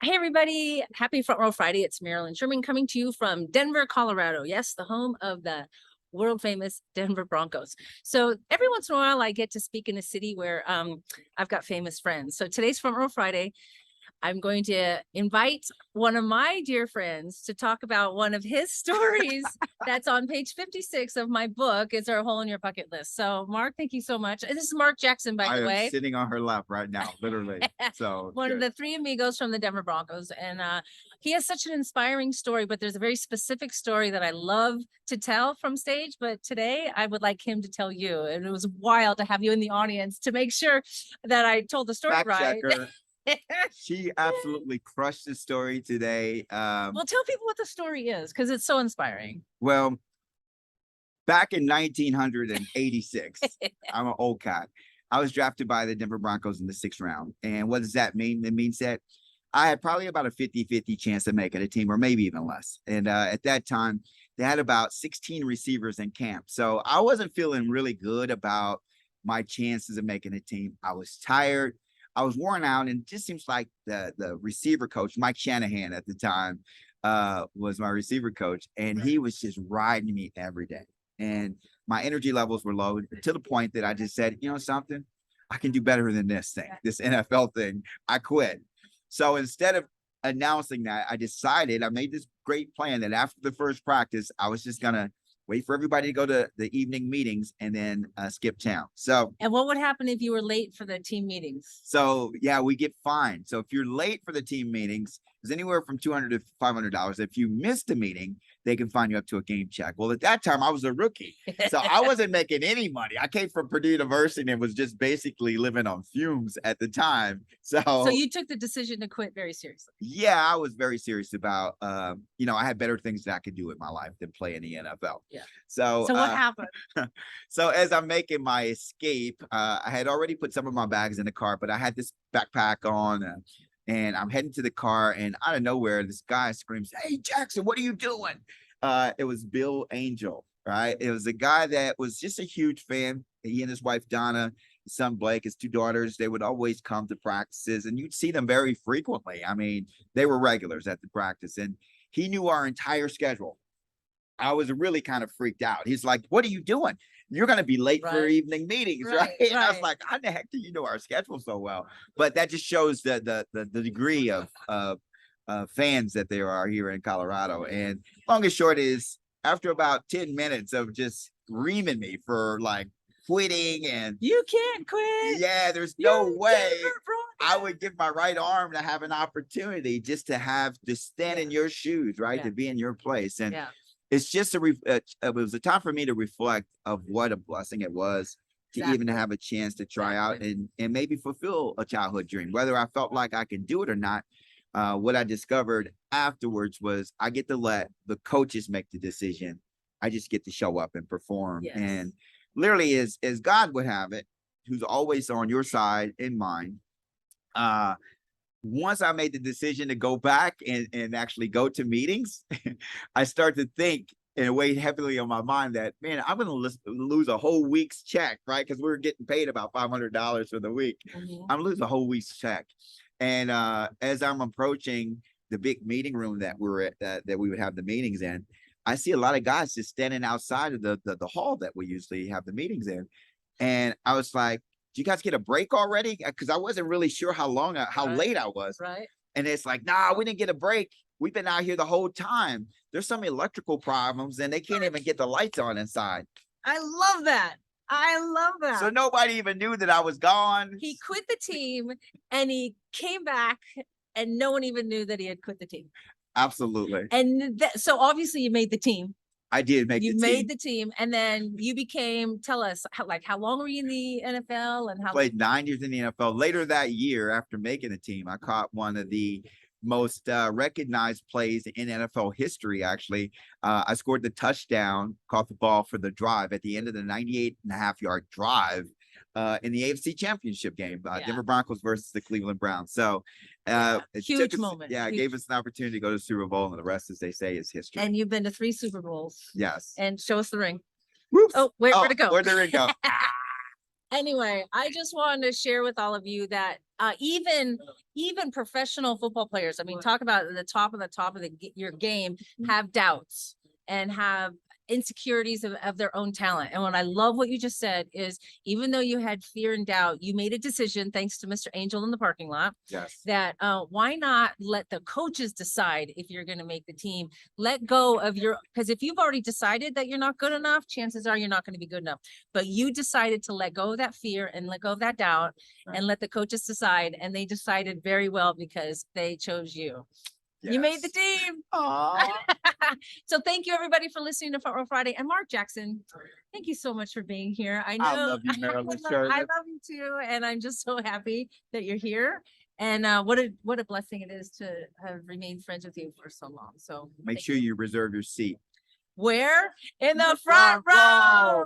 Hey, everybody. Happy Front Row Friday. It's Marilyn Sherman coming to you from Denver, Colorado. Yes, the home of the world famous Denver Broncos. So every once in a while, I get to speak in a city where I've got famous friends. So today's Front Row Friday. I'm going to invite one of my dear friends to talk about one of his stories that's on page 56 of my book. It's our hole in your bucket list. So Mark, thank you so much. This is Mark Jackson, by the I am way. sitting on her lap right now, literally. So One of good. the three amigos from the Denver Broncos. And he has such an inspiring story, but there's a very specific story that I love to tell from stage. But today I would like him to tell you. And it was wild to have you in the audience to make sure that I told the story Fact right. checker. She absolutely crushed the story today. Well, tell people what the story is because it's so inspiring. Well, back in 1986, I'm an old cat. I was drafted by the Denver Broncos in the 6th round. And what does that mean? It means that I had probably about a 50-50 chance of making a team, or maybe even less. And at that time, they had about 16 receivers in camp. So I wasn't feeling really good about my chances of making a team. I was tired. I was worn out, and it just seems like the receiver coach, Mike Shanahan at the time, was my receiver coach, and he was just riding me every day. And my energy levels were low to the point that I just said, you know something, I can do better than this thing, this NFL thing. I quit. So instead of announcing that, I made this great plan that after the first practice, I was just gonna wait for everybody to go to the evening meetings and then skip town. So And what would happen if you were late for the team meetings? So yeah, we get fined. So if you're late for the team meetings, it's anywhere from $200 to $500. If you missed a meeting, they can fine you up to a game check. Well, at that time, I was a rookie, so I wasn't making any money. I came from Purdue University and was just basically living on fumes at the time. So you took the decision to quit very seriously. Yeah, I was very serious about, I had better things that I could do with my life than play in the NFL. Yeah. So, So what happened? so as I'm making my escape, I had already put some of my bags in the car, but I had this backpack on, and I'm heading to the car, and out of nowhere, this guy screams, "Hey, Jackson, what are you doing?" It was Bill Angel, right? It was a guy that was just a huge fan. He and his wife, Donna, his son Blake, his 2 daughters, they would always come to practices, and you'd see them very frequently. I mean, they were regulars at the practice, and he knew our entire schedule. I was really kind of freaked out. He's like, "What are you doing? You're going to be late for Right. evening meetings, right?" And I was Right. like, "How the heck do you know our schedule so well?" But that just shows the degree of fans that there are here in Colorado. And long and short is, after about 10 minutes of just reaming me for like quitting and You can't quit. yeah, there's You're no way Denver I Broncos. would give my right arm to have an opportunity just to have to stand in your shoes, right? Yeah. To be in your place. And Yeah. it's just it was a time for me to reflect of what a blessing it was to even Exactly. have a chance to try out Exactly. and maybe fulfill a childhood dream, whether I felt like I could do it or not. What I discovered afterwards was I get to let the coaches make the decision. I just get to show up and perform. Yes. And literally, as God would have it, who's always on your side and mine, uh, once I made the decision to go back and actually go to meetings, I start to think and weigh heavily on my mind that, man, I'm going to lose a whole week's check, right? Because we were getting paid about $500 for the week. Mhm. I'm losing a whole week's check. And as I'm approaching the big meeting room that we were at, that we would have the meetings in, I see a lot of guys just standing outside of the hall that we usually have the meetings in. And I was like, "Do you guys get a break already?" Because I wasn't really sure how Right. late I was. Right. And it's like, "Nah, we didn't get a break. We've been out here the whole time. There's some electrical problems, and they can't even get the lights on inside." I love that. I love So that. nobody even knew that I was gone. He quit the team and he came back and no one even knew that he had quit the team. Absolutely, And so obviously you made the team. I did make You the made team. the team and then you became, tell us how long were you in the NFL and how Played 9 years in the NFL. Later that year, after making the team, I caught one of the most recognized plays in NFL history. Actually, I scored the touchdown, caught the ball for the drive at the end of the 98.5-yard drive in the AFC Championship game, Yeah. Denver Broncos versus the Cleveland Browns. So Yeah. it Huge took us, moment. yeah, it Huge. gave us an opportunity to go to the Super Bowl, and the rest, as they say, is history. And you've been to 3 Super Bowls. Yes. And show us the ring. Whoops. Oh, where'd it go? Where'd the ring go? Anyway, I just wanted to share with all of you that even professional football players, I mean, talk about the top of your game, have doubts and have insecurities of their own talent. And what I love what you just said is, even though you had fear and doubt, you made a decision, thanks to Mr. Angel in the parking lot, Yes. that why not let the coaches decide if you're going to make the team. Let go of your, because if you've already decided that you're not good enough, chances are you're not going to be good enough. But you decided to let go of that fear and let go of that doubt, and let the coaches decide. And they decided very well, because they chose you. You made the team. So thank you, everybody, for listening to Front Row Friday. And Mark Jackson, thank you so much for being here. I know I love you, Marilyn Sherman. I love you too, and I'm just so happy that you're here. And what a blessing it is to have remained friends with you for so long. So Make sure you reserve your seat. Where? In the front row.